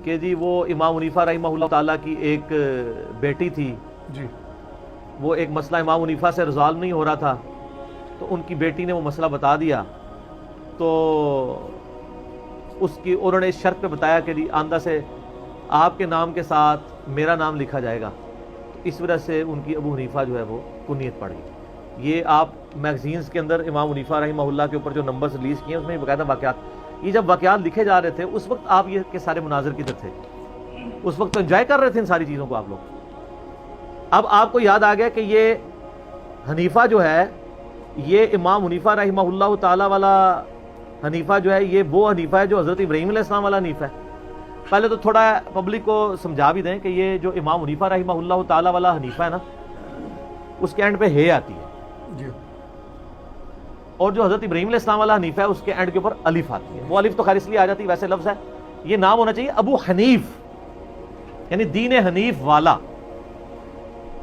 کہ جی وہ امام حنیفہ رحمہ اللہ تعالیٰ کی ایک بیٹی تھی جی، وہ ایک مسئلہ امام حنیفہ سے ریزالو نہیں ہو رہا تھا، تو ان کی بیٹی نے وہ مسئلہ بتا دیا، تو اس کی انہوں نے اس شرط پہ بتایا کہ جی آندہ سے آپ کے نام کے ساتھ میرا نام لکھا جائے گا، تو اس وجہ سے ان کی ابو حنیفہ جو ہے وہ کنیت پڑ گئی۔ یہ آپ میگزینز کے اندر امام حنیفہ رحمہ اللہ کے اوپر جو نمبرز ریلیز کیے ہیں اس میں باقاعدہ واقعات، یہ جب واقعات لکھے جا رہے تھے اس وقت آپ یہ کہ سارے مناظر کدھر تھے؟ اس وقت تو انجوائے کر رہے تھے ان ساری چیزوں کو آپ لوگ۔ اب آپ کو یاد آ گیا کہ یہ حنیفہ جو ہے، یہ امام حنیفہ رحمہ اللہ تعالیٰ والا حنیفہ جو ہے، یہ وہ حنیفہ ہے جو حضرت ابراہیم علیہ السلام والا حنیفہ ہے۔ پہلے تو تھوڑا پبلک کو سمجھا بھی دیں کہ یہ جو امام حنیفہ رحمہ اللہ تعالیٰ والا حنیفہ ہے نا، اس کے اینڈ پہ ہے آتی ہے، جی، اور جو حضرت ابراہیم علیہ السلام والا حنیفہ ہے اس کے اینڈ کے اوپر الف آتی ہے۔ وہ الف تو خیر اس لیے آ جاتی ہے، ویسے لفظ ہے، یہ نام ہونا چاہیے ابو حنیف، یعنی دین حنیف والا۔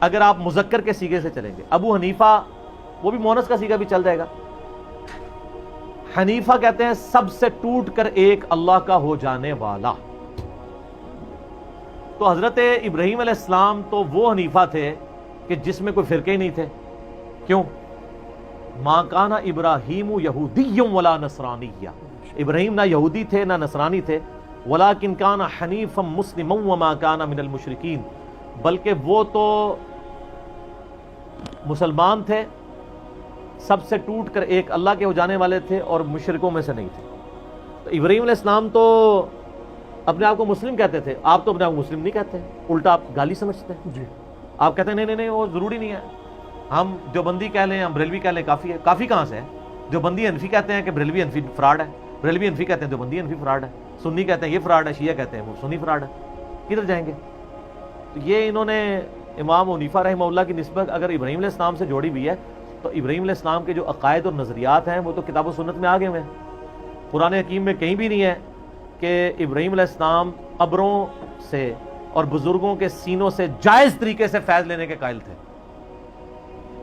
اگر آپ مذکر کے سیغے سے چلیں گے، ابو حنیفہ، وہ بھی مونس کا سیغہ بھی چل جائے گا۔ حنیفہ کہتے ہیں سب سے ٹوٹ کر ایک اللہ کا ہو جانے والا۔ تو حضرت ابراہیم علیہ السلام تو وہ حنیفہ تھے کہ جس میں کوئی فرقے ہی نہیں تھے۔ کیوں؟ ما کان ابراہیم یہودی ولا نصرانی، ابراہیم نہ یہودی تھے نہ نصرانی تھے، ولکن کان حنیفا مسلما وما کان من المشرکین، بلکہ وہ تو مسلمان تھے، سب سے ٹوٹ کر ایک اللہ کے ہو جانے والے تھے، اور مشرکوں میں سے نہیں تھے۔ تو ابراہیم علیہ السلام تو اپنے آپ کو مسلم کہتے تھے، آپ تو اپنے آپ کو مسلم نہیں کہتے، الٹا آپ گالی سمجھتے ہیں۔ جی، آپ کہتے ہیں نہیں نہیں نہیں، وہ ضروری نہیں ہے، ہم دیوبندی کہہ لیں، ہم بریلوی کہہ لیں، کافی ہے۔ کافی کہاں سے ہے؟ دیوبندی حنفی کہتے ہیں کہ بریلوی حنفی فراڈ ہے، بریلوی حنفی کہتے ہیں دیوبندی حنفی فراڈ ہے، سنی کہتے ہیں یہ فراڈ ہے، شیعہ کہتے ہیں وہ سنی فراڈ ہے، کدھر جائیں گے؟ تو یہ انہوں نے امام حنیفہ رحمہ اللہ کی نسبت اگر ابراہیم علیہ السلام سے جوڑی ہوئی ہے، تو ابراہیم علیہ السلام کے جو عقائد اور نظریات ہیں وہ تو کتاب و سنت میں آگے ہوئے ہیں۔ قرآن حکیم میں کہیں بھی نہیں ہے کہ ابراہیم علیہ السلام قبروں سے اور بزرگوں کے سینوں سے جائز طریقے سے فیض لینے کے قائل تھے،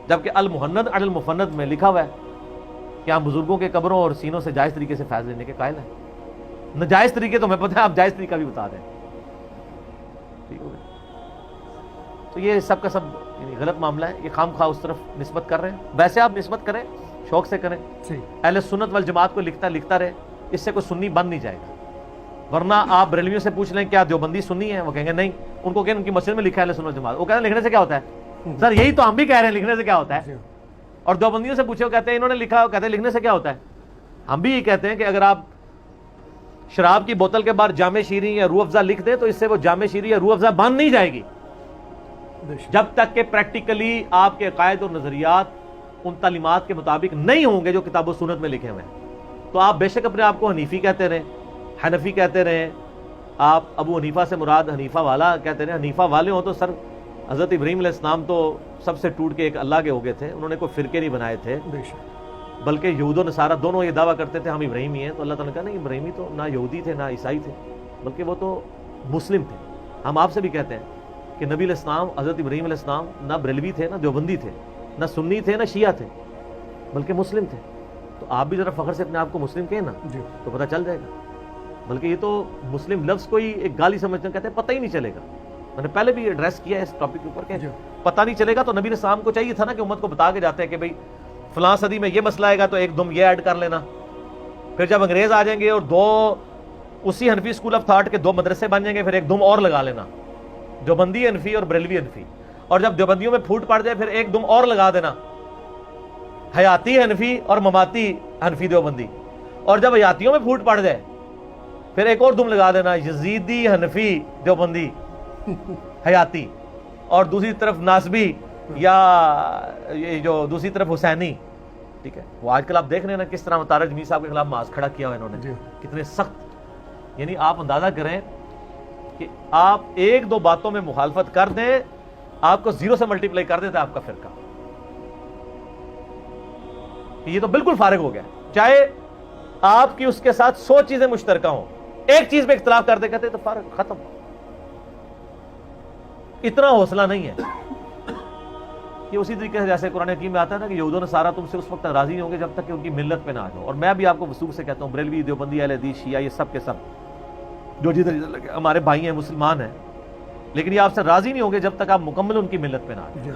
جبکہ المحند علی المفند میں لکھا ہوا ہے کہ ہم بزرگوں کے قبروں اور سینوں سے جائز طریقے سے فیض لینے کے قائل ہیں۔ ناجائز طریقے تو ہمیں پتہ ہے، آپ جائز طریقہ بھی بتا دیں، ٹھیک ہو گیا؟ تو یہ سب کا سب یعنی غلط معاملہ ہے، یہ خام خواہ اس طرف نسبت کر رہے ہیں۔ ویسے آپ نسبت کریں، شوق سے کریں، صحیح، اہل سنت والجماعت کو لکھتا رہے، اس سے کوئی سنی بن نہیں جائے گا۔ ورنہ آپ بریلویوں سے پوچھ لیں کیا دیوبندی سنی ہے، وہ کہیں گے نہیں، ان کو کہیں ان کی مسجد میں لکھا ہے اہل سنت والجماعت، وہ کہتے ہیں لکھنے سے کیا ہوتا ہے؟ سر یہی تو ہم بھی کہہ رہے ہیں، لکھنے سے کیا ہوتا ہے؟ اور دیوبندیوں سے پوچھے، وہ کہتے ہیں انہوں نے لکھا، وہ کہتے ہیں لکھنے سے کیا ہوتا ہے؟ ہم بھی یہ کہتے ہیں کہ اگر آپ شراب کی بوتل کے بعد جامع شیریں یا روح افزا لکھ دیں تو اس سے وہ جامع شیریں یا روح افزا بن نہیں جائے گی، جب تک کہ پریکٹیکلی آپ کے عقائد اور نظریات ان تعلیمات کے مطابق نہیں ہوں گے جو کتاب و سنت میں لکھے ہوئے ہیں۔ تو آپ بے شک اپنے آپ کو حنیفی کہتے رہیں، حنفی کہتے رہیں، آپ ابو حنیفہ سے مراد حنیفہ والا کہتے رہیں، حنیفہ والے ہوں تو سر حضرت ابراہیم علیہ السلام تو سب سے ٹوٹ کے ایک اللہ کے ہو گئے تھے، انہوں نے کوئی فرقے نہیں بنائے تھے، بلکہ یہود و نصارہ دونوں یہ دعویٰ کرتے تھے ہم ابراہیمی ہیں، تو اللہ تعالیٰ نے کہا نہیں، ابراہیمی تو نہ یہودی تھے نہ عیسائی تھے، بلکہ وہ تو مسلم تھے۔ ہم آپ سے بھی کہتے ہیں کہ نبی علیہ السلام حضرت ابراہیم علیہ السلام نہ بریلوی تھے نہ دیوبندی تھے نہ سنی تھے نہ شیعہ تھے، بلکہ مسلم تھے۔ تو آپ بھی ذرا فخر سے اپنے آپ کو مسلم کہیں نا، تو پتہ چل جائے گا۔ بلکہ یہ تو مسلم لفظ کو ہی ایک گالی سمجھتے ہیں، کہتے ہیں پتہ ہی نہیں چلے گا۔ میں نے پہلے بھی ایڈریس کیا ہے اس ٹاپک کے اوپر کہ پتہ نہیں چلے گا، تو نبی علیہ السلام کو چاہیے تھا نا کہ امت کو بتا کے جاتے ہیں کہ بھئی فلاں صدی میں یہ مسئلہ آئے گا تو ایک دم یہ ایڈ کر لینا، پھر جب انگریز آ جائیں گے اور دو اسی حنفی اسکول آف تھاٹ کے دو مدرسے بن جائیں گے، پھر ایک دم اور لگا لینا، دیوبندی حنفی اور بریلوی حنفی، اور جب دیوبندیوں میں پھوٹ پڑ جائے پھر ایک دم اور لگا دینا، حیاتی حنفی اور مماتی حنفی دیوبندی، اور جب حیاتیوں میں پھوٹ پڑ جائے پھر ایک اور دم لگا دینا، یزیدی حنفی دیوبندی حیاتی، اور دوسری طرف ناسبی یا یہ جو دوسری طرف حسینی، ٹھیک ہے؟ وہ آج کل آپ دیکھ رہے ہیں نا کس طرح طارق جمیل صاحب کے خلاف معاذ کھڑا کیا ہوا انہوں نے، کتنے سخت، یعنی آپ اندازہ کریں کہ آپ ایک دو باتوں میں مخالفت کر دیں، آپ کو زیرو سے ملٹیپلائی کر دیتا ہے آپ کا فرقہ، یہ تو بالکل فارغ ہو گیا، چاہے آپ کی اس کے ساتھ 100 چیزیں مشترکہ ہوں، ایک چیز پہ اختلاف کر دے کہتے تو فارغ، ختم۔ اتنا حوصلہ نہیں ہے، یہ اسی طریقے سے جیسے قرآن حکیم میں آتا ہے نا کہ یہود و نصارہ تم سے اس وقت راضی نہیں ہوں گے جب تک کہ ان کی ملت پہ نہ آ جاؤ، اور میں بھی آپ کو وثوق سے کہتا ہوں بریلوی دیوبندی اہل حدیث شیعہ یہ سب کے سب جو جدھر جدھر لگے ہمارے بھائی ہیں مسلمان ہیں لیکن یہ آپ سے راضی نہیں ہوں گے جب تک آپ مکمل ان کی ملت پہ نہ آئیں.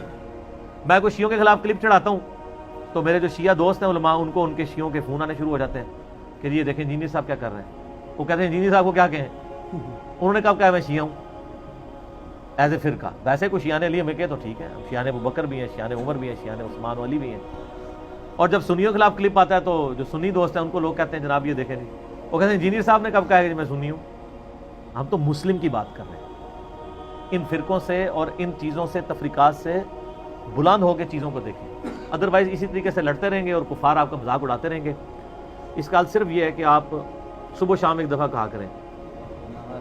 میں کوئی شیعوں کے خلاف کلپ چڑھاتا ہوں تو میرے جو شیعہ دوست ہیں علماء ان کو ان کے شیعوں کے فون آنے شروع ہو جاتے ہیں کہ یہ دیکھیں انجینئر صاحب کیا کر رہے ہیں. وہ کہتے ہیں انجینئر صاحب کو کیا کہیں, انہوں نے کب کہا میں شیعہ ہوں ایز اے فرقہ. ویسے کوئی شیعہ نے علی ہمیں کہے تو ٹھیک ہے, شیعہ ابوبکر بھی ہیں, شیعہ عمر بھی ہیں, شیعہ عثمان علی بھی ہیں. اور جب سنیوں کے خلاف کلپ آتا ہے تو جو سنی دوست ہیں ان کو لوگ کہتے ہیں جناب یہ دیکھیں جی, وہ کہتے ہیں انجینئر صاحب نے کب کہا کہ میں سنی ہوں. ہم تو مسلم کی بات کر رہے ہیں. ان فرقوں سے اور ان چیزوں سے تفریقات سے بلند ہو کے چیزوں کو دیکھیں, ادروائز اسی طریقے سے لڑتے رہیں گے اور کفار آپ کا مذاق اڑاتے رہیں گے. اس کا حل صرف یہ ہے کہ آپ صبح شام ایک دفعہ کہا کریں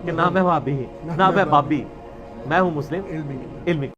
کہ نہ میں بھابی نہ میں بابی, میں ہوں مسلم علمی.